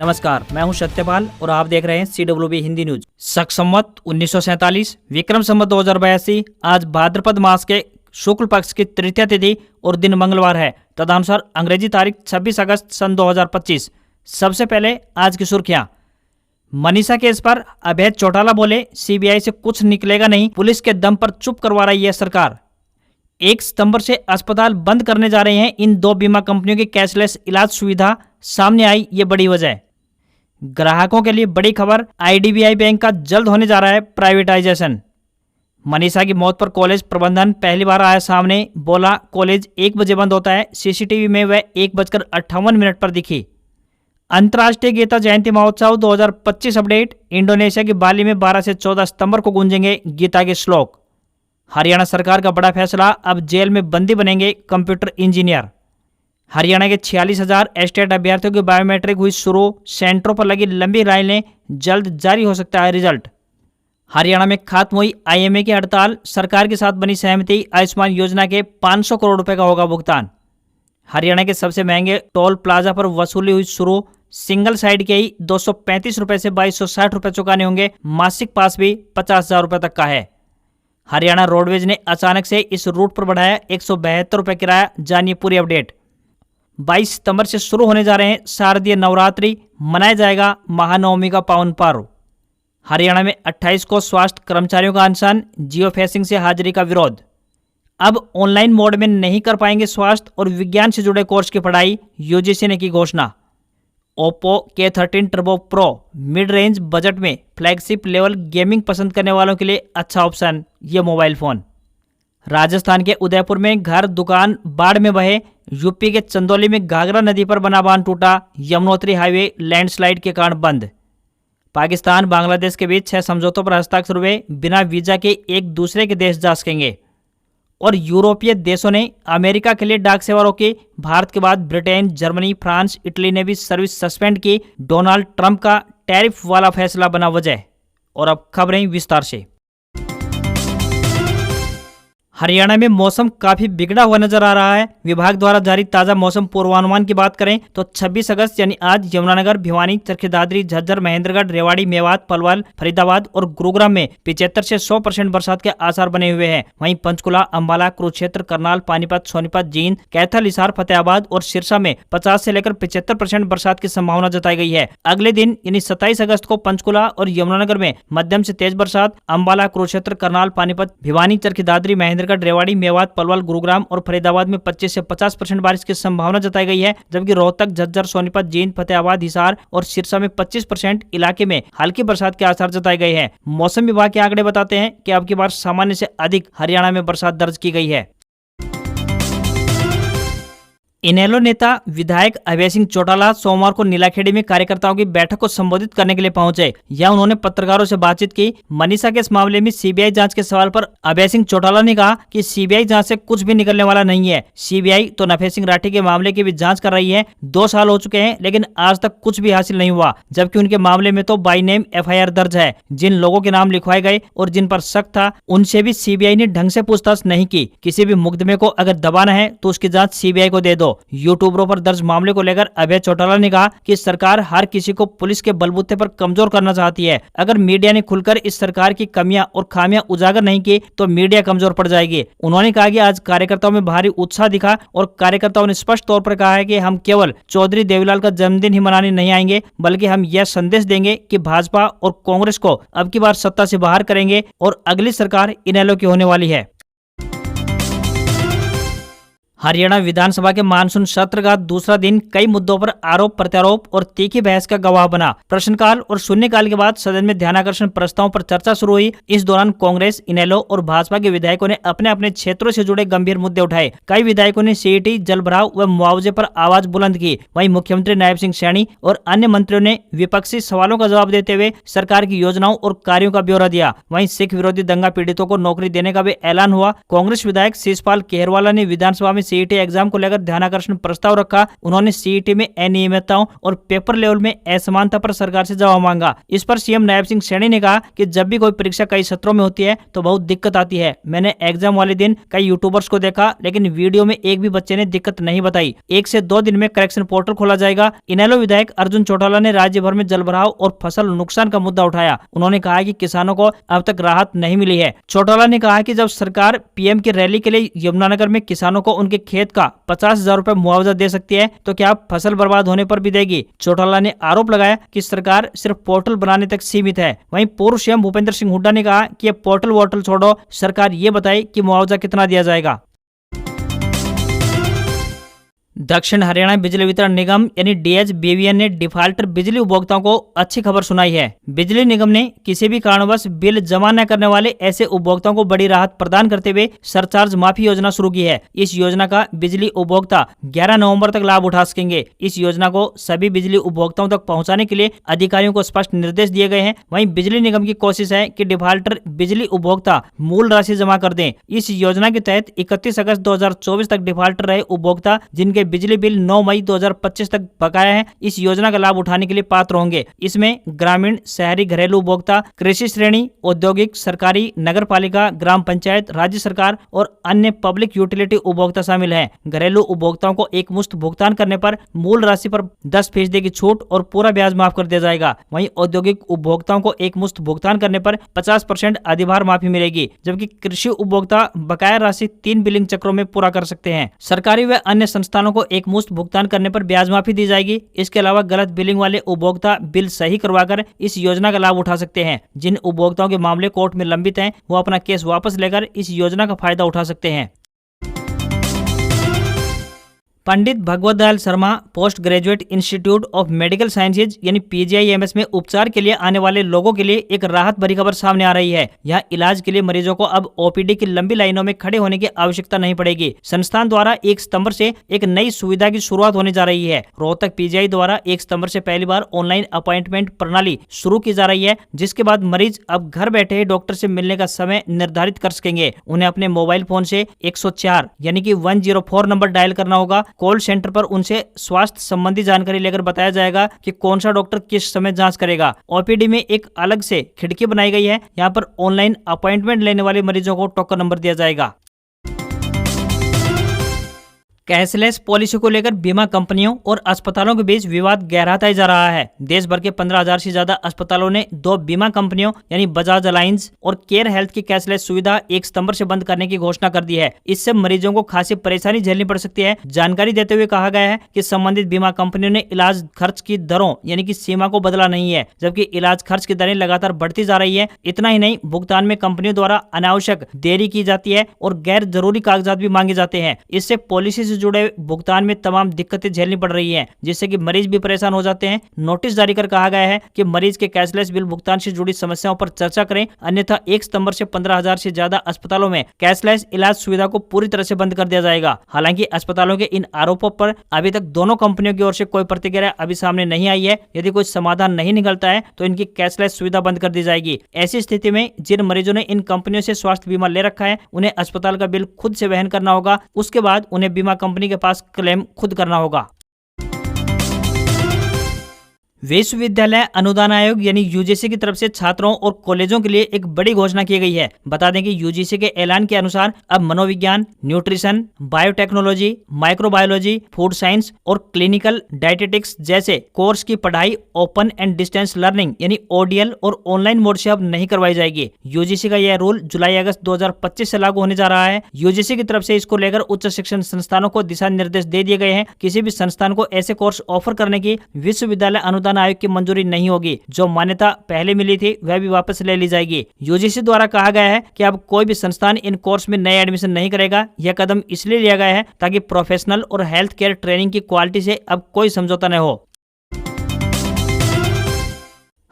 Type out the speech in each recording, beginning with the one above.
नमस्कार, मैं हूं सत्यपाल और आप देख रहे हैं CWB हिंदी न्यूज। शक संवत 1947, विक्रम संवत 2082। आज भाद्रपद मास के शुक्ल पक्ष की तृतीया तिथि और दिन मंगलवार है। तदनुसार अंग्रेजी तारीख 26 अगस्त सन 2025। सबसे पहले आज की सुर्खियां। मनीषा केस पर अभय चौटाला बोले, CBI से कुछ निकलेगा नहीं, पुलिस के दम पर चुप करवा रही है सरकार। 1 सितंबर से अस्पताल बंद करने जा रहे हैं इन 2 बीमा कंपनियों की कैशलेस इलाज सुविधा। सामने आई ये बड़ी वजह। ग्राहकों के लिए बड़ी खबर, IDBI बैंक का जल्द होने जा रहा है प्राइवेटाइजेशन। मनीषा की मौत पर कॉलेज प्रबंधन पहली बार आया सामने, बोला कॉलेज 1 बजे बंद होता है। CCTV में वह 1:58 पर दिखी। अंतर्राष्ट्रीय गीता जयंती महोत्सव 2025 अपडेट। इंडोनेशिया की बाली में 12 से 14 सितंबर को गूंजेंगे गीता के श्लोक। हरियाणा सरकार का बड़ा फैसला, अब जेल में बंदी बनेंगे कंप्यूटर इंजीनियर। हरियाणा के 46,000 एस्टेट अभ्यर्थियों की बायोमेट्रिक हुई शुरू। सेंटरों पर लगी लंबी लाइनें, जल्द जारी हो सकता है रिजल्ट। हरियाणा में खत्म हुई IMA की हड़ताल, सरकार के साथ बनी सहमति। आयुष्मान योजना के 500 करोड़ रुपए का होगा भुगतान। हरियाणा के सबसे महंगे टोल प्लाजा पर वसूली हुई शुरू। सिंगल साइड के ही 235 रुपए से 2260 रुपए चुकाने होंगे। मासिक पास भी 50,000 रुपए तक का है। हरियाणा रोडवेज ने अचानक से इस रूट पर बढ़ाया 172 रुपए किराया। जानिए पूरी अपडेट। 22 सितंबर से शुरू होने जा रहे हैं शारदीय नवरात्रि, मनाया जाएगा महानवमी का पावन पर्व। हरियाणा में 28 को स्वास्थ्य कर्मचारियों का अनशन, जियो फेंसिंग से हाजिरी का विरोध। अब ऑनलाइन मोड में नहीं कर पाएंगे स्वास्थ्य और विज्ञान से जुड़े कोर्स की पढ़ाई, UGC ने की घोषणा। Oppo K13 turbo pro mid range budget में फ्लैगशिप लेवल गेमिंग पसंद करने वालों के लिए अच्छा ऑप्शन ये मोबाइल फोन। राजस्थान के उदयपुर में घर दुकान बाढ़ में बहे। यूपी के चंदौली में घाघरा नदी पर बना बांध टूटा। यमुनोत्री हाईवे लैंडस्लाइड के कारण बंद। पाकिस्तान बांग्लादेश के बीच 6 समझौतों पर हस्ताक्षर हुए। बिना वीजा के एक दूसरे के देश जा सकेंगे। और यूरोपीय देशों ने अमेरिका के लिए डाक सेवा रोकी। भारत के बाद ब्रिटेन, जर्मनी, फ्रांस, इटली ने भी सर्विस सस्पेंड की। डोनाल्ड ट्रंप का टैरिफ वाला फैसला बना वजह। और अब खबरें विस्तार से। हरियाणा में मौसम काफी बिगड़ा हुआ नजर आ रहा है। विभाग द्वारा जारी ताजा मौसम पूर्वानुमान की बात करें तो 26 अगस्त यानी आज यमुनानगर, भिवानी, चरखी दादरी, झज्जर, महेंद्रगढ़, रेवाड़ी, मेवात, पलवल, फरीदाबाद और गुरुग्राम में 75 से 100% बरसात के आसार बने हुए हैं। वहीं पंचकुला, अंबाला, कुरुक्षेत्र, करनाल, पानीपत, सोनीपत, जींद, कैथल, हिसार, फतेहाबाद और सिरसा में 50 से लेकर 75% बरसात की संभावना जताई गई है। अगले दिन यानी 27 अगस्त को पंचकुला और यमुनानगर में मध्यम से तेज बरसात। अंबाला, कुरुक्षेत्र, करनाल, पानीपत, भिवानी, चरखी दादरी, महेंद्रगढ़, रेवाड़ी, मेवात, पलवल, गुरुग्राम और फरीदाबाद में 25 से 50% बारिश की संभावना जताई गई है। जबकि रोहतक, झज्जर, सोनीपत, जींद, फतेहाबाद, हिसार और सिरसा में 25% इलाके में हल्की बरसात के आसार जताए गए हैं। मौसम विभाग के आंकड़े बताते हैं कि अब की बार सामान्य से अधिक हरियाणा में बरसात दर्ज की गई है। इनेलो नेता विधायक अभय सिंह चौटाला सोमवार को नीलाखेड़ी में कार्यकर्ताओं की बैठक को संबोधित करने के लिए पहुंचे। यहां उन्होंने पत्रकारों से बातचीत की। मनीषा के इस मामले में CBI जांच के सवाल पर अभय सिंह चौटाला ने कहा कि CBI जांच से कुछ भी निकलने वाला नहीं है। CBI तो नफे सिंह राठी के मामले की भी जांच कर रही है। 2 साल हो चुके हैं लेकिन आज तक कुछ भी हासिल नहीं हुआ। जबकि उनके मामले में तो बाई नेम FIR दर्ज है। जिन लोगों के नाम लिखवाए गए और जिन पर शक था उनसे भी CBI ने ढंग से पूछताछ नहीं की। किसी भी मुकदमे को अगर दबाना है तो उसकी जांच CBI को दे दो। यूट्यूबरों पर दर्ज मामले को लेकर अभय चौटाला ने कहा कि सरकार हर किसी को पुलिस के बलबूते पर कमजोर करना चाहती है। अगर मीडिया ने खुलकर इस सरकार की कमियां और खामियां उजागर नहीं की तो मीडिया कमजोर पड़ जाएगी। उन्होंने कहा कि आज कार्यकर्ताओं में भारी उत्साह दिखा और कार्यकर्ताओं ने स्पष्ट तौर पर कहा है कि हम केवल चौधरी देवीलाल का जन्मदिन ही मनाने नहीं आएंगे, बल्कि हम यह संदेश देंगे कि भाजपा और कांग्रेस को अब की बार सत्ता से बाहर करेंगे और अगली सरकार इनेलो की होने वाली है। हरियाणा विधानसभा के मानसून सत्र का दूसरा दिन कई मुद्दों पर आरोप प्रत्यारोप और तीखी बहस का गवाह बना। प्रश्नकाल और शून्यकाल के बाद सदन में ध्यानाकर्षण प्रस्तावों पर चर्चा शुरू हुई। इस दौरान कांग्रेस, इनेलो और भाजपा के विधायकों ने अपने अपने क्षेत्रों से जुड़े गंभीर मुद्दे उठाए। कई विधायकों ने CET, जलभराव व मुआवजे पर आवाज बुलंद की। वहीं मुख्यमंत्री नायब सिंह सैनी और अन्य मंत्रियों ने विपक्षी सवालों का जवाब देते हुए सरकार की योजनाओं और कार्यों का ब्यौरा दिया। वहीं सिख विरोधी दंगा पीड़ितों को नौकरी देने का भी ऐलान हुआ। कांग्रेस विधायक शिषपाल केहरवाला ने विधानसभा में सीईटी एग्जाम को लेकर ध्यानाकर्षण प्रस्ताव रखा। उन्होंने सीईटी में अनियमितताओं और पेपर लेवल में असमानता पर सरकार से जवाब मांगा। इस पर सीएम नायब सिंह सैनी ने कहा कि जब भी कोई परीक्षा कई सत्रों में होती है तो बहुत दिक्कत आती है। मैंने एग्जाम वाले दिन कई यूट्यूबर्स को देखा, लेकिन वीडियो में एक भी बच्चे ने दिक्कत नहीं बताई। 1 से 2 दिन में करेक्शन पोर्टल खोला जाएगा। इनेलो विधायक अर्जुन चौटाला ने राज्य भर में जलभराव और फसल नुकसान का मुद्दा उठाया। उन्होंने कहा कि किसानों को अब तक राहत नहीं मिली है। चौटाला ने कहा कि जब सरकार पीएम की रैली के लिए यमुनानगर में किसानों को उनके खेत का 50,000 रुपए मुआवजा दे सकती है तो क्या फसल बर्बाद होने पर भी देगी। चौटाला ने आरोप लगाया कि सरकार सिर्फ पोर्टल बनाने तक सीमित है। वहीं पूर्व सीएम भूपेंद्र सिंह हुड्डा ने कहा कि ये पोर्टल वोर्टल छोड़ो, सरकार ये बताए कि मुआवजा कितना दिया जाएगा। दक्षिण हरियाणा बिजली वितरण निगम यानी DHBVN ने डिफाल्टर बिजली उपभोक्ताओं को अच्छी खबर सुनाई है। बिजली निगम ने किसी भी कारणवश बिल जमा न करने वाले ऐसे उपभोक्ताओं को बड़ी राहत प्रदान करते हुए सरचार्ज माफी योजना शुरू की है। इस योजना का बिजली उपभोक्ता 11 नवंबर तक लाभ उठा सकेंगे। इस योजना को सभी बिजली उपभोक्ताओं तक पहुंचाने के लिए अधिकारियों को स्पष्ट निर्देश दिए गए हैं। वहीं बिजली निगम की कोशिश है कि डिफाल्टर बिजली उपभोक्ता मूल राशि जमा कर दें। इस योजना के तहत 31 अगस्त 2024 तक डिफाल्टर रहे उपभोक्ता जिनके बिजली बिल 9 मई 2025 तक बकाया है, इस योजना का लाभ उठाने के लिए पात्र होंगे। इसमें ग्रामीण, शहरी, घरेलू उपभोक्ता, कृषि श्रेणी, औद्योगिक, सरकारी, नगर पालिका, ग्राम पंचायत, राज्य सरकार और अन्य पब्लिक यूटिलिटी उपभोक्ता शामिल हैं। घरेलू उपभोक्ताओं को एक मुश्त भुगतान करने पर मूल राशि पर 10% की छूट और पूरा ब्याज माफ कर दिया जाएगा। वहीं औद्योगिक उपभोक्ताओं को एक मुश्त भुगतान करने पर 50% अधिभार माफी मिलेगी, जबकि कृषि उपभोक्ता बकाया राशि 3 बिलिंग चक्रों में पूरा कर सकते हैं। सरकारी व अन्य संस्थानों को एक मुश्त भुगतान करने पर ब्याज माफी दी जाएगी। इसके अलावा गलत बिलिंग वाले उपभोक्ता बिल सही करवाकर इस योजना का लाभ उठा सकते हैं। जिन उपभोक्ताओं के मामले कोर्ट में लंबित हैं, वो अपना केस वापस लेकर इस योजना का फायदा उठा सकते हैं। Pandit Bhagwat Dayal Sharma post graduate institute of medical sciences यानी PGIMS में उपचार के लिए आने वाले लोगों के लिए एक राहत भरी खबर सामने आ रही है। यहाँ इलाज के लिए मरीजों को अब OPD की लंबी लाइनों में खड़े होने की आवश्यकता नहीं पड़ेगी। संस्थान द्वारा 1 सितंबर से एक नई सुविधा की शुरुआत होने जा रही है। रोहतक PGI द्वारा 1 सितंबर से पहली बार ऑनलाइन अपॉइंटमेंट प्रणाली शुरू की जा रही है, जिसके बाद मरीज अब घर बैठे ही डॉक्टर से मिलने का समय निर्धारित कर सकेंगे। उन्हें अपने मोबाइल फोन से 104 यानी कि 104 नंबर डायल करना होगा। कॉल सेंटर पर उनसे स्वास्थ्य संबंधी जानकारी लेकर बताया जाएगा कि कौन सा डॉक्टर किस समय जांच करेगा। OPD में एक अलग से खिड़की बनाई गई है। यहाँ पर ऑनलाइन अपॉइंटमेंट लेने वाले मरीजों को टोकन नंबर दिया जाएगा। कैशलेस पॉलिसी को लेकर बीमा कंपनियों और अस्पतालों के बीच विवाद गहराता ही जा रहा है। देश भर के 15,000 से ज्यादा अस्पतालों ने 2 बीमा कंपनियों यानी बजाज अलायंस और केयर हेल्थ की कैशलेस सुविधा 1 सितंबर से बंद करने की घोषणा कर दी है। इससे मरीजों को खासी परेशानी झेलनी पड़ सकती है। जानकारी देते हुए कहा गया है कि संबंधित बीमा कंपनियों ने इलाज खर्च की दरों यानी कि सीमा को बदला नहीं है, जबकि इलाज खर्च की दरें लगातार बढ़ती जा रही है। इतना ही नहीं, भुगतान में कंपनियों द्वारा अनावश्यक देरी की जाती है और गैर जरूरी कागजात भी मांगे जाते हैं। इससे पॉलिसी जुड़े भुगतान में तमाम दिक्कतें झेलनी पड़ रही हैं, जिससे कि मरीज भी परेशान हो जाते हैं। नोटिस जारी कर कहा गया है कि मरीज के कैशलेस बिल भुगतान से जुड़ी समस्याओं पर चर्चा करें, अन्यथा 1 सितंबर से 15,000 से ज्यादा अस्पतालों में कैशलेस इलाज सुविधा को पूरी तरह से बंद कर दिया जाएगा। हालांकि अस्पतालों के इन आरोपों पर अभी तक दोनों कंपनियों की ओर से कोई प्रतिक्रिया अभी सामने नहीं आई है। यदि कोई समाधान नहीं निकलता है तो इनकी कैशलेस सुविधा बंद कर दी जाएगी। ऐसी स्थिति में जिन मरीजों ने इन कंपनियों से स्वास्थ्य बीमा ले रखा है, उन्हें अस्पताल का बिल खुद से वहन करना होगा। उसके बाद उन्हें बीमा कंपनी के पास क्लेम खुद करना होगा। विश्वविद्यालय अनुदान आयोग यानी यूजीसी की तरफ से छात्रों और कॉलेजों के लिए एक बड़ी घोषणा की गई है। बता दें कि यूजीसी के ऐलान के अनुसार अब मनोविज्ञान, nutrition, biotechnology, microbiology, food science और क्लिनिकल डायटेटिक्स जैसे कोर्स की पढ़ाई ओपन एंड डिस्टेंस लर्निंग यानी ODL और ऑनलाइन मोड से अब नहीं करवाई जाएगी। यूजीसी का यह रूल जुलाई अगस्त 2025 से लागू होने जा रहा है। यूजीसी की तरफ से इसको लेकर उच्च शिक्षण संस्थानों को दिशा निर्देश दे दिए गए हैं। किसी भी संस्थान को ऐसे कोर्स ऑफर करने की विश्वविद्यालय अनुदान आयोग की मंजूरी नहीं होगी। जो मान्यता पहले मिली थी वह भी वापस ले ली जाएगी। यूजीसी द्वारा कहा गया है कि अब कोई भी संस्थान इन कोर्स में नए एडमिशन नहीं करेगा। यह कदम इसलिए लिया गया है ताकि प्रोफेशनल और हेल्थ केयर ट्रेनिंग की क्वालिटी से अब कोई समझौता न हो।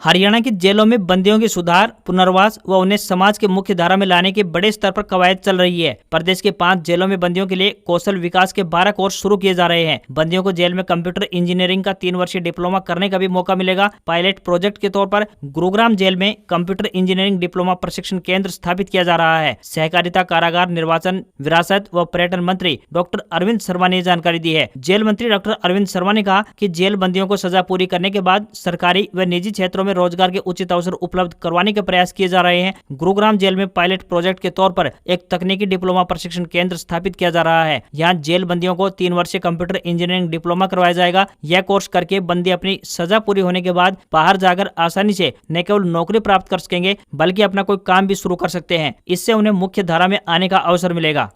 हरियाणा की जेलों में बंदियों के सुधार, पुनर्वास व उन्हें समाज के मुख्य धारा में लाने की बड़े स्तर पर कवायद चल रही है। प्रदेश के 5 जेलों में बंदियों के लिए कौशल विकास के 12 कोर्स शुरू किए जा रहे हैं। बंदियों को जेल में कंप्यूटर इंजीनियरिंग का 3 वर्षीय डिप्लोमा करने का भी मौका मिलेगा। पायलट प्रोजेक्ट के तौर पर गुरुग्राम जेल में कंप्यूटर इंजीनियरिंग डिप्लोमा प्रशिक्षण केंद्र स्थापित किया जा रहा है। सहकारिता, कारागार, निर्वाचन, विरासत व पर्यटन मंत्री डॉक्टर अरविंद शर्मा ने जानकारी दी है। जेल मंत्री डॉक्टर अरविंद शर्मा ने कहा कि जेल बंदियों को सजा पूरी करने के बाद सरकारी व निजी क्षेत्रों में रोजगार के उचित अवसर उपलब्ध करवाने के प्रयास किए जा रहे हैं। गुरुग्राम जेल में पायलट प्रोजेक्ट के तौर पर एक तकनीकी डिप्लोमा प्रशिक्षण केंद्र स्थापित किया जा रहा है। यहाँ जेल बंदियों को 3 वर्षीय कंप्यूटर इंजीनियरिंग डिप्लोमा करवाया जाएगा। यह कोर्स करके बंदी अपनी सजा पूरी होने के बाद बाहर जाकर आसानी से न केवल नौकरी प्राप्त कर सकेंगे बल्कि अपना कोई काम भी शुरू कर सकते हैं। इससे उन्हें मुख्य धारा में आने का अवसर मिलेगा।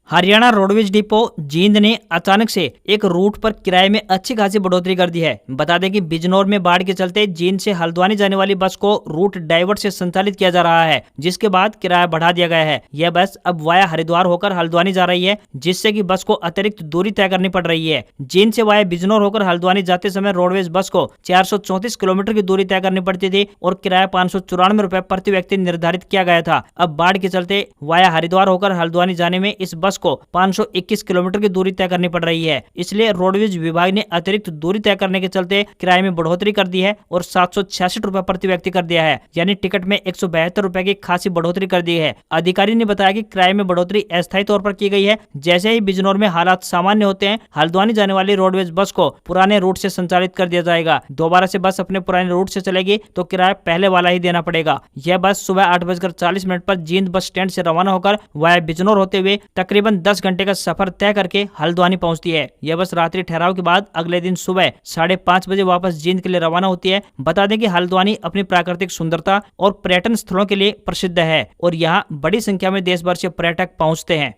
हरियाणा रोडवेज डिपो जींद ने अचानक से एक रूट पर किराए में अच्छी खासी बढ़ोतरी कर दी है। बता दें कि बिजनौर में बाढ़ के चलते जींद से हल्द्वानी जाने वाली बस को रूट डाइवर्ट से संचालित किया जा रहा है, जिसके बाद किराया बढ़ा दिया गया है। यह बस अब वाया हरिद्वार होकर हल्द्वानी जा रही है, जिससे कि बस को अतिरिक्त दूरी तय करनी पड़ रही है। जींद से वाया बिजनौर होकर हल्द्वानी जाते समय रोडवेज बस को 434 किलोमीटर की दूरी तय करनी पड़ती थी और किराया 594 रुपए प्रति व्यक्ति निर्धारित किया गया था। अब बाढ़ के चलते वाया हरिद्वार होकर हल्द्वानी जाने में इस बस को 521 किलोमीटर की दूरी तय करनी पड़ रही है। इसलिए रोडवेज विभाग ने अतिरिक्त दूरी तय करने के चलते किराए में बढ़ोतरी कर दी है और 766 रुपए प्रति व्यक्ति कर दिया है, यानी टिकट में 172 रुपए की खासी बढ़ोतरी कर दी है। अधिकारी ने बताया कि किराए में बढ़ोतरी अस्थायी तौर पर की गई है। जैसे ही बिजनौर में हालात सामान्य होते हैं, हल्द्वानी जाने वाली रोडवेज बस को पुराने रूट से संचालित कर दिया जाएगा। दोबारा से बस अपने पुराने रूट से चलेगी तो किराया पहले वाला ही देना पड़ेगा। यह बस सुबह 8:40 पर जींद बस स्टैंड से रवाना होकर वाया बिजनौर होते हुए तकरीबन 10 घंटे का सफर तय करके हल्द्वानी पहुंचती है। यह बस रात्रि ठहराव के बाद अगले दिन सुबह 5:30 बजे वापस जींद के लिए रवाना होती है। बता दें कि हल्द्वानी अपनी प्राकृतिक सुंदरता और पर्यटन स्थलों के लिए प्रसिद्ध है और यहां बड़ी संख्या में देश भर से पर्यटक पहुंचते हैं।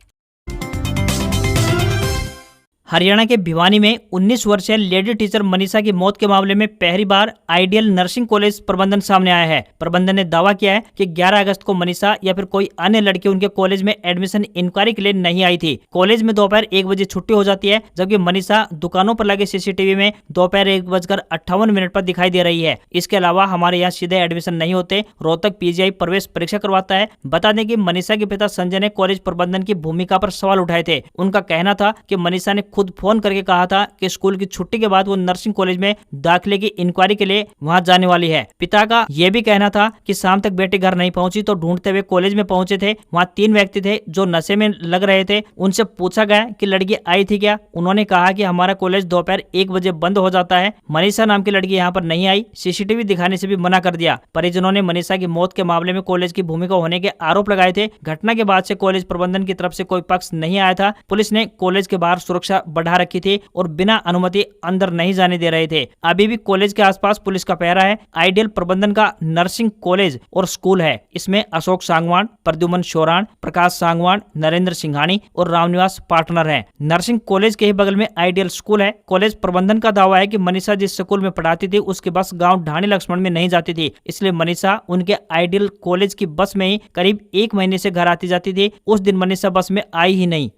हरियाणा के भिवानी में 19 वर्षीय लेडी टीचर मनीषा की मौत के मामले में पहली बार आइडियल नर्सिंग कॉलेज प्रबंधन सामने आया है। प्रबंधन ने दावा किया है कि 11 अगस्त को मनीषा या फिर कोई अन्य लड़की उनके कॉलेज में एडमिशन इंक्वायरी के लिए नहीं आई थी। कॉलेज में दोपहर 1 बजे छुट्टी हो जाती है, जबकि मनीषा दुकानों पर लगे सीसीटीवी में दोपहर 1:58 पर दिखाई दे रही है। इसके अलावा हमारे यहाँ सीधे एडमिशन नहीं होते, रोहतक पीजीआई प्रवेश परीक्षा करवाता है। बता दें कि मनीषा के पिता संजय ने कॉलेज प्रबंधन की भूमिका पर सवाल उठाए थे। उनका कहना था कि मनीषा ने खुद फोन करके कहा था कि स्कूल की छुट्टी के बाद वो नर्सिंग कॉलेज में दाखिले की इंक्वायरी के लिए वहां जाने वाली है। पिता का यह भी कहना था कि शाम तक बेटी घर नहीं पहुंची तो ढूंढते हुए कॉलेज में पहुंचे थे। वहां 3 व्यक्ति थे जो नशे में लग रहे थे। उनसे पूछा गया कि लड़की आई थी क्या। उन्होंने कहा कि हमारा कॉलेज दोपहर 1 बजे बंद हो जाता है। मनीषा नाम की लड़की यहाँ पर नहीं आई। सीसीटीवी दिखाने से भी मना कर दिया। परिजनों ने मनीषा की मौत के मामले में कॉलेज की भूमिका होने के आरोप लगाए थे। घटना के बाद से कॉलेज प्रबंधन की तरफ से कोई पक्ष नहीं आया था। पुलिस ने कॉलेज के बाहर सुरक्षा बढ़ा रखी थी और बिना अनुमति अंदर नहीं जाने दे रहे थे। अभी भी कॉलेज के आसपास पुलिस का पहरा है। आइडियल प्रबंधन का नर्सिंग कॉलेज और स्कूल है। इसमें अशोक सांगवान, प्रद्युमन शोरान, प्रकाश सांगवान, नरेंद्र सिंघानी और रामनिवास पार्टनर हैं। नर्सिंग कॉलेज के ही बगल में आइडियल स्कूल है। कॉलेज प्रबंधन का दावा है कि मनीषा जिस स्कूल में पढ़ाती थी उसकी बस गांव ढाणी लक्ष्मण में नहीं जाती थी, इसलिए मनीषा उनके आइडियल कॉलेज की बस में ही करीब 1 महीने से घर आती जाती थी। उस दिन मनीषा बस में आई ही नहीं।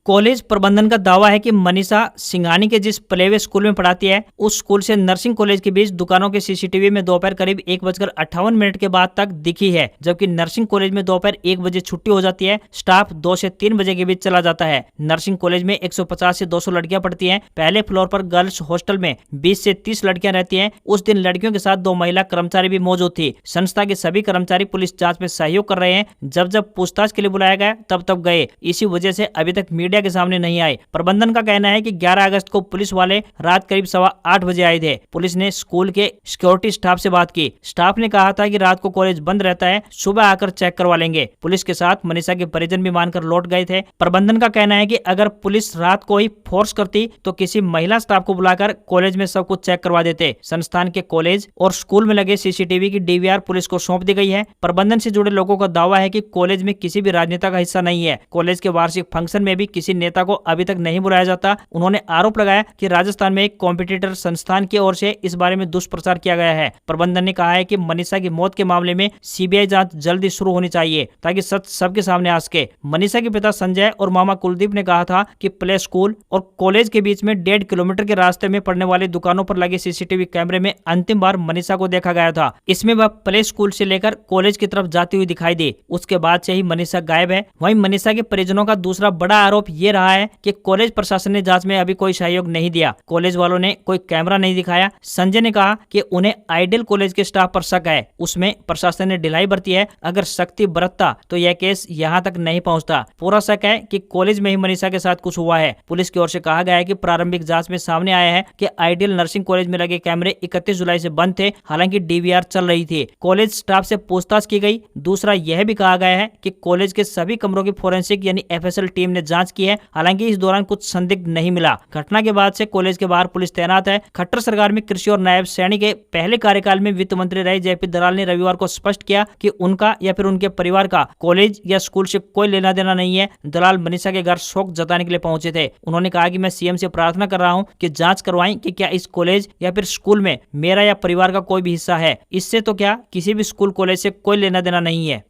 कॉलेज प्रबंधन का दावा है कि मनीषा सिंघानी के जिस प्लेवे स्कूल में पढ़ाती है उस स्कूल से नर्सिंग कॉलेज के बीच दुकानों के सीसीटीवी में दोपहर करीब 1:58 के बाद तक दिखी है, जबकि नर्सिंग कॉलेज में दोपहर 1 बजे छुट्टी हो जाती है। स्टाफ 2 से 3 बजे के बीच चला जाता है। नर्सिंग कॉलेज में 150 से 200 लड़कियां पढ़ती हैं। पहले फ्लोर पर गर्ल्स हॉस्टल में 20 से 30 लड़कियां रहती हैं। उस दिन लड़कियों के साथ 2 महिला कर्मचारी भी मौजूद थी। संस्था के सभी कर्मचारी पुलिस जाँच में सहयोग कर रहे हैं। जब पूछताछ के लिए बुलाया गया तब गए। इसी वजह से अभी तक मीडिया के सामने नहीं आए। प्रबंधन का कहना है कि 11 अगस्त को पुलिस वाले रात करीब 8:15 बजे आए थे। पुलिस ने स्कूल के सिक्योरिटी स्टाफ से बात की। स्टाफ ने कहा था कि रात को कॉलेज बंद रहता है, सुबह आकर चेक करवा लेंगे। पुलिस के साथ मनीषा के परिजन भी मानकर लौट गए थे। प्रबंधन का कहना है कि अगर पुलिस रात को ही फोर्स करती तो किसी महिला स्टाफ को बुलाकर कॉलेज में सब कुछ चेक करवा देते। संस्थान के कॉलेज और स्कूल में लगे सीसीटीवी की डीवीआर पुलिस को सौंप दी गई है। प्रबंधन से जुड़े लोगों का दावा है कि कॉलेज में किसी भी राजनेता का हिस्सा नहीं है। कॉलेज के वार्षिक फंक्शन में भी किसी किसी नेता को अभी तक नहीं बुलाया जाता। उन्होंने आरोप लगाया कि राजस्थान में एक कॉम्पिटिटर संस्थान की ओर से इस बारे में दुष्प्रचार किया गया है। प्रबंधन ने कहा है कि मनीषा की मौत के मामले में सीबीआई जांच जल्दी शुरू होनी चाहिए ताकि सच सबके सामने आ सके। मनीषा के पिता संजय और मामा कुलदीप ने कहा था कि प्ले स्कूल और कॉलेज के बीच में 1.5 किलोमीटर के रास्ते में पड़ने वाली दुकानों पर लगे सीसीटीवी कैमरे में अंतिम बार मनीषा को देखा गया था। इसमें वह प्ले स्कूल से लेकर कॉलेज की तरफ जाती हुई दिखाई दी। उसके बाद से ही मनीषा गायब है। वहीं मनीषा के परिजनों का दूसरा बड़ा आरोप ये रहा है कि कॉलेज प्रशासन ने जांच में अभी कोई सहयोग नहीं दिया। कॉलेज वालों ने कोई कैमरा नहीं दिखाया। संजय ने कहा कि उन्हें आइडियल कॉलेज के स्टाफ पर शक है, उसमें प्रशासन ने ढिलाई बरती है। अगर सख्ती बरतता तो यह केस यहाँ तक नहीं पहुँचता। पूरा शक है कि कॉलेज में ही मनीषा के साथ कुछ हुआ है। पुलिस की ओर से कहा गया है कि प्रारंभिक जांच में सामने आया है कि आइडियल नर्सिंग कॉलेज में लगे कैमरे 31 जुलाई से बंद थे, हालांकि डीवीआर चल रही थी। कॉलेज स्टाफ से पूछताछ की गई। दूसरा यह भी कहा गया है कि कॉलेज के सभी कमरों की फोरेंसिक यानी एफएसएल टीम ने जांच की है, हालांकि इस दौरान कुछ संदिग्ध नहीं मिला। घटना के बाद से कॉलेज के बाहर पुलिस तैनात है। खट्टर सरकार में कृषि और नायब सैनी के पहले कार्यकाल में वित्त मंत्री रहे जेपी दलाल ने रविवार को स्पष्ट किया कि उनका या फिर उनके परिवार का कॉलेज या स्कूल से कोई लेना देना नहीं है। दलाल मनीषा के घर शोक जताने के लिए पहुंचे थे। उन्होंने कहा कि मैं सीएम से प्रार्थना कर रहा हूं कि जांच करवाएं कि क्या इस कॉलेज या फिर स्कूल में मेरा या परिवार का कोई भी हिस्सा है। इससे तो क्या किसी भी स्कूल कॉलेज से कोई लेना देना नहीं है।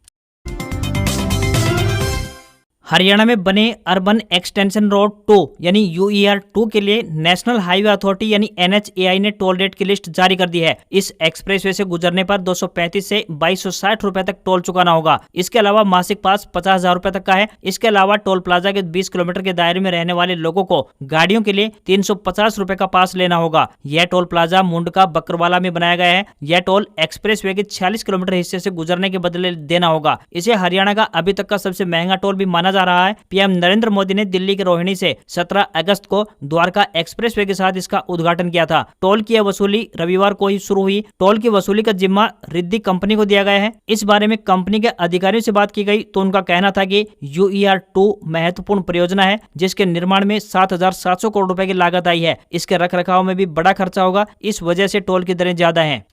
हरियाणा में बने अर्बन एक्सटेंशन रोड 2 यानी यूईआर 2 के लिए नेशनल हाईवे अथॉरिटी यानी एनएचएआई ने टोल रेट की लिस्ट जारी कर दी है। इस एक्सप्रेसवे से गुजरने पर 235 से 2260 रुपए तक टोल चुकाना होगा। इसके अलावा मासिक पास 50,000 रुपए तक का है। इसके अलावा टोल प्लाजा के 20 किलोमीटर के दायरे में रहने वाले लोगों को गाड़ियों के लिए 350 रुपए का पास लेना होगा। यह टोल प्लाजा मुंडका बकरवाला में बनाया गया है। यह टोल एक्सप्रेसवे के 46 किलोमीटर हिस्से से गुजरने के बदले देना होगा। इसे हरियाणा का अभी तक का सबसे महंगा टोल भी माना जा रहा है। पीएम नरेंद्र मोदी ने दिल्ली के रोहिणी से 17 अगस्त को द्वारका एक्सप्रेसवे के साथ इसका उद्घाटन किया था। टोल की वसूली रविवार को ही शुरू हुई। टोल की वसूली का जिम्मा रिद्धि कंपनी को दिया गया है। इस बारे में कंपनी के अधिकारियों से बात की गई तो उनका कहना था कि यूईआर 2 महत्वपूर्ण परियोजना है जिसके निर्माण में 7,700 करोड़ रुपए की लागत आई है। इसके रखरखाव में भी बड़ा खर्चा होगा, इस वजह से टोल की दरें ज्यादा हैं।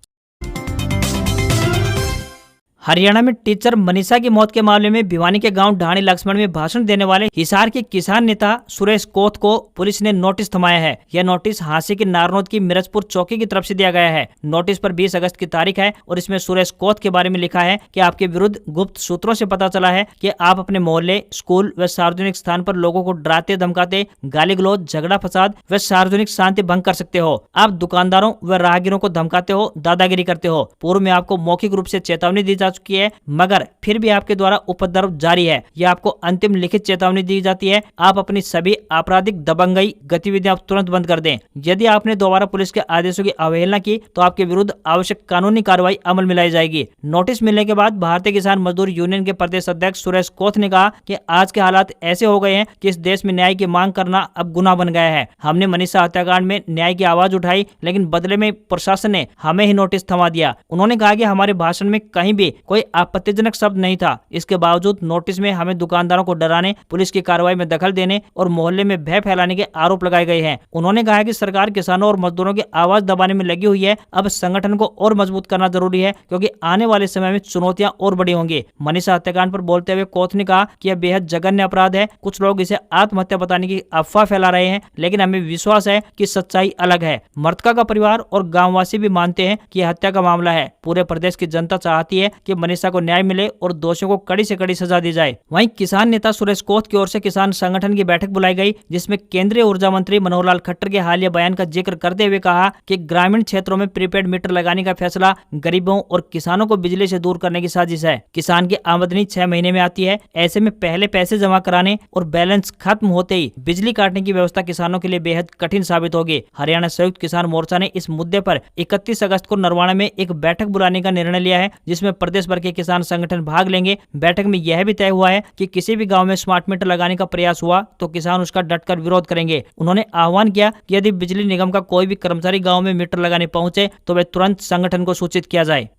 हरियाणा में टीचर मनीषा की मौत के मामले में भिवानी के गांव ढाणी लक्ष्मण में भाषण देने वाले हिसार के किसान नेता सुरेश कोथ को पुलिस ने नोटिस थमाया है। यह नोटिस हांसी की नारनौद की मिर्जपुर चौकी की तरफ से दिया गया है। नोटिस पर 20 अगस्त की तारीख है और इसमें सुरेश कोथ के बारे में लिखा है कि आपके विरुद्ध गुप्त सूत्रों से पता चला है कि आप अपने मोहल्ले, स्कूल व सार्वजनिक स्थान पर लोगों को डराते धमकाते, गाली गलौज, झगड़ा फसाद व सार्वजनिक शांति भंग कर सकते हो। आप दुकानदारों व राहगीरों को धमकाते हो, दादागिरी करते हो। पूर्व में आपको मौखिक रूप से चेतावनी दी जा चुकी है, मगर फिर भी आपके द्वारा उपद्रव जारी है। यह आपको अंतिम लिखित चेतावनी दी जाती है। आप अपनी सभी आपराधिक दबंगई गतिविधियां तुरंत बंद कर दें। यदि आपने दोबारा पुलिस के आदेशों की अवहेलना की तो आपके विरुद्ध आवश्यक कानूनी कार्रवाई अमल में लाई जाएगी। नोटिस मिलने के बाद भारतीय किसान मजदूर यूनियन के प्रदेश अध्यक्ष सुरेश कोथ ने कहा कि आज के हालात ऐसे हो गए हैं कि इस देश में न्याय की मांग करना अब गुनाह बन गया है। हमने मनीषा हत्याकांड में न्याय की आवाज उठाई, लेकिन बदले में प्रशासन ने हमें ही नोटिस थमा दिया। उन्होंने कहा कि हमारे भाषण में कहीं भी कोई आपत्तिजनक शब्द नहीं था। इसके बावजूद नोटिस में हमें दुकानदारों को डराने, पुलिस की कार्रवाई में दखल देने और मोहल्ले में भय फैलाने के आरोप लगाए गए हैं। उन्होंने कहा कि सरकार किसानों और मजदूरों की आवाज दबाने में लगी हुई है। अब संगठन को और मजबूत करना जरूरी है क्योंकि आने वाले समय में चुनौतियां और बड़ी होंगी। मनीषा हत्याकांड पर बोलते हुए कोथ ने कहा कि यह बेहद जघन्य अपराध है। कुछ लोग इसे आत्महत्या बताने की अफवाह फैला रहे हैं, लेकिन हमें विश्वास है कि सच्चाई अलग है। मृतका का परिवार और गांववासी भी मानते हैं कि यह हत्या का मामला है। पूरे प्रदेश की जनता चाहती है कि मनीषा को न्याय मिले और दोषियों को कड़ी से कड़ी सजा दी जाए। वहीं किसान नेता सुरेश कोथ की ओर से किसान संगठन की बैठक बुलाई गई, जिसमें केंद्रीय ऊर्जा मंत्री मनोहर लाल खट्टर के हालिया बयान का जिक्र करते हुए कहा कि ग्रामीण क्षेत्रों में प्रीपेड मीटर लगाने का फैसला गरीबों और किसानों को बिजली से दूर करने की साजिश है। किसान की आमदनी 6 महीने में आती है। ऐसे में पहले पैसे जमा कराने और बैलेंस खत्म होते ही बिजली काटने की व्यवस्था किसानों के लिए बेहद कठिन साबित होगी। हरियाणा संयुक्त किसान मोर्चा ने इस मुद्दे पर 31 अगस्त को नरवाना में एक बैठक बुलाने का निर्णय लिया है, जिसमें प्रदेश भर के किसान संगठन भाग लेंगे। बैठक में यह भी तय हुआ है कि किसी भी गांव में स्मार्ट मीटर लगाने का प्रयास हुआ तो किसान उसका डटकर विरोध करेंगे। उन्होंने आह्वान किया कि यदि बिजली निगम का कोई भी कर्मचारी गांव में मीटर लगाने पहुंचे तो वे तुरंत संगठन को सूचित किया जाए।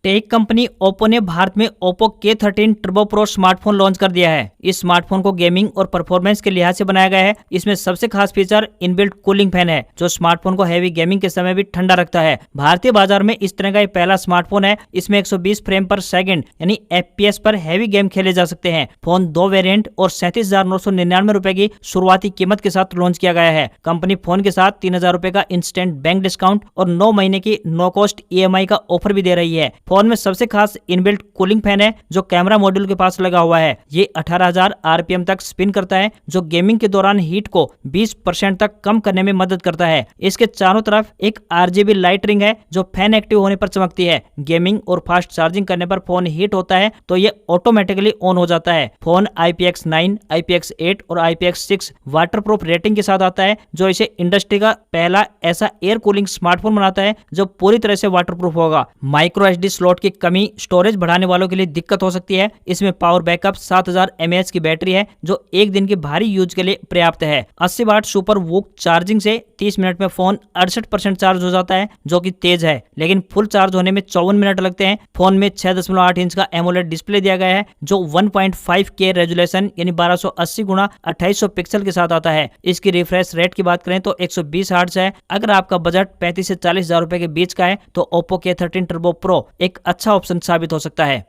टेक कंपनी ओप्पो ने भारत में Oppo K13 turbo pro smartphone launch कर दिया है। इस स्मार्टफोन को गेमिंग और परफॉर्मेंस के लिहाज से बनाया गया है। इसमें सबसे खास फीचर इनबिल्ट कूलिंग फैन है, जो स्मार्टफोन को हैवी गेमिंग के समय भी ठंडा रखता है। भारतीय बाजार में इस तरह का ये पहला स्मार्टफोन है। इसमें 120 फ्रेम पर सेकंड यानी FPS पर हैवी गेम खेले जा सकते हैं। फोन 2 वेरिएंट और 37,999 रुपए की शुरुआती कीमत के साथ लॉन्च किया गया है। कंपनी फोन के साथ 3,000 रुपए का इंस्टेंट बैंक डिस्काउंट और 9 महीने की नो कॉस्ट EMI का ऑफर भी दे रही है। फोन में सबसे खास इनबिल्ट कूलिंग फैन है, जो कैमरा मॉड्यूल के पास लगा हुआ है। ये 18,000 RPM तक स्पिन करता है, जो गेमिंग के दौरान हीट को 20% तक कम करने में मदद करता है। इसके चारों तरफ एक RGB लाइट रिंग है, जो फैन एक्टिव होने पर चमकती है। गेमिंग और फास्ट चार्जिंग करने पर फोन हीट होता है तो ये ऑटोमेटिकली ऑन हो जाता है। फोन IPX9, IPX8 और IPX6 वाटरप्रूफ रेटिंग के साथ आता है, जो इसे इंडस्ट्री का पहला ऐसा एयर कूलिंग स्मार्टफोन बनाता है जो पूरी तरह से वाटरप्रूफ होगा। माइक्रो SD स्लॉट की कमी स्टोरेज बढ़ाने वालों के लिए दिक्कत हो सकती है। इसमें पावर बैकअप 7000 mAh की बैटरी है, जो एक दिन के भारी यूज के लिए पर्याप्त है। 80 वाट सुपर वूक चार्जिंग से 30 मिनट में फोन 68% चार्ज हो जाता है, जो कि तेज है, लेकिन फुल चार्ज होने में 54 मिनट लगते हैं। फोन में 6.8 इंच का AMOLED डिस्प्ले दिया गया है, जो 1.5K रेजोल्यूशन यानी 1280 गुणा 2800 पिक्सल के साथ आता है। इसकी रिफ्रेश रेट की बात करें तो 120 हर्ट्ज है। अगर आपका बजट 35 से 40,000 रुपए के बीच का है तो ओप्पो K13 टर्बो प्रो एक अच्छा ऑप्शन साबित हो सकता है।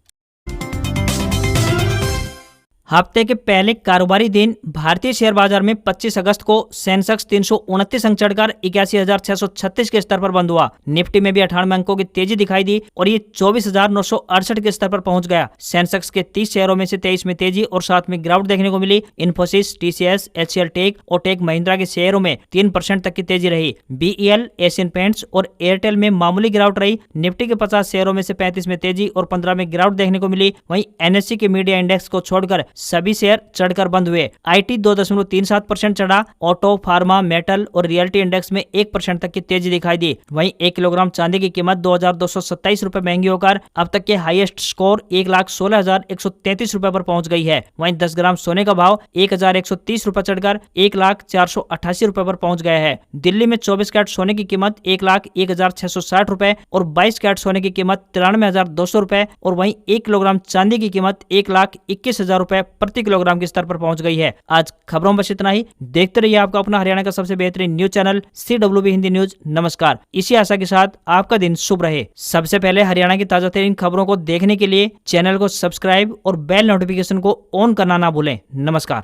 हफ्ते के पहले कारोबारी दिन भारतीय शेयर बाजार में 25 अगस्त को सेंसेक्स 329 अंक चढ़कर 81,636 के स्तर पर बंद हुआ। निफ्टी में भी 98 अंकों की तेजी दिखाई दी और ये 24,968 के स्तर पर पहुंच गया। सेंसेक्स के 30 शेयरों में से 23 में तेजी और 7 में गिरावट देखने को मिली। इन्फोसिस, TCS, HCL टेक और टेक महिंद्रा के शेयरों में 3% तक की तेजी रही। BEL, एशियन पेंट्स और एयरटेल में मामूली गिरावट रही। निफ्टी के 50 शेयरों में से 35 में तेजी और 15 में गिरावट देखने को मिली। वहीं NSE के मीडिया इंडेक्स को छोड़कर सभी शेयर चढ़कर बंद हुए। IT 2.37% चढ़ा। ऑटो, फार्मा, मेटल और रियल्टी इंडेक्स में 1% तक की तेजी दिखाई दी। वहीं 1 किलोग्राम चांदी की कीमत 2,227 रुपए महंगी होकर अब तक के हाईएस्ट स्कोर 1,16,133 रुपए पर पहुंच गई है। वहीं 10 ग्राम सोने का भाव 1,130 रुपए चढ़कर 1,0488 रुपए पर पहुंच गया है। दिल्ली में 24 कैरेट सोने की कीमत 1,01,660 रुपए और 22 कैरेट सोने की कीमत 93,200 रुपए और वहीं 1 किलोग्राम चांदी की कीमत 1,21,000 रुपए प्रति किलोग्राम के स्तर पर पहुंच गई है। आज खबरों में बस इतना ही। देखते रहिए आपका अपना हरियाणा का सबसे बेहतरीन news channel CWB Hindi news. नमस्कार। इसी आशा के साथ आपका दिन शुभ रहे। सबसे पहले हरियाणा की ताजा तरीन खबरों को देखने के लिए चैनल को सब्सक्राइब और बेल नोटिफिकेशन को ऑन करना ना भूलें। नमस्कार।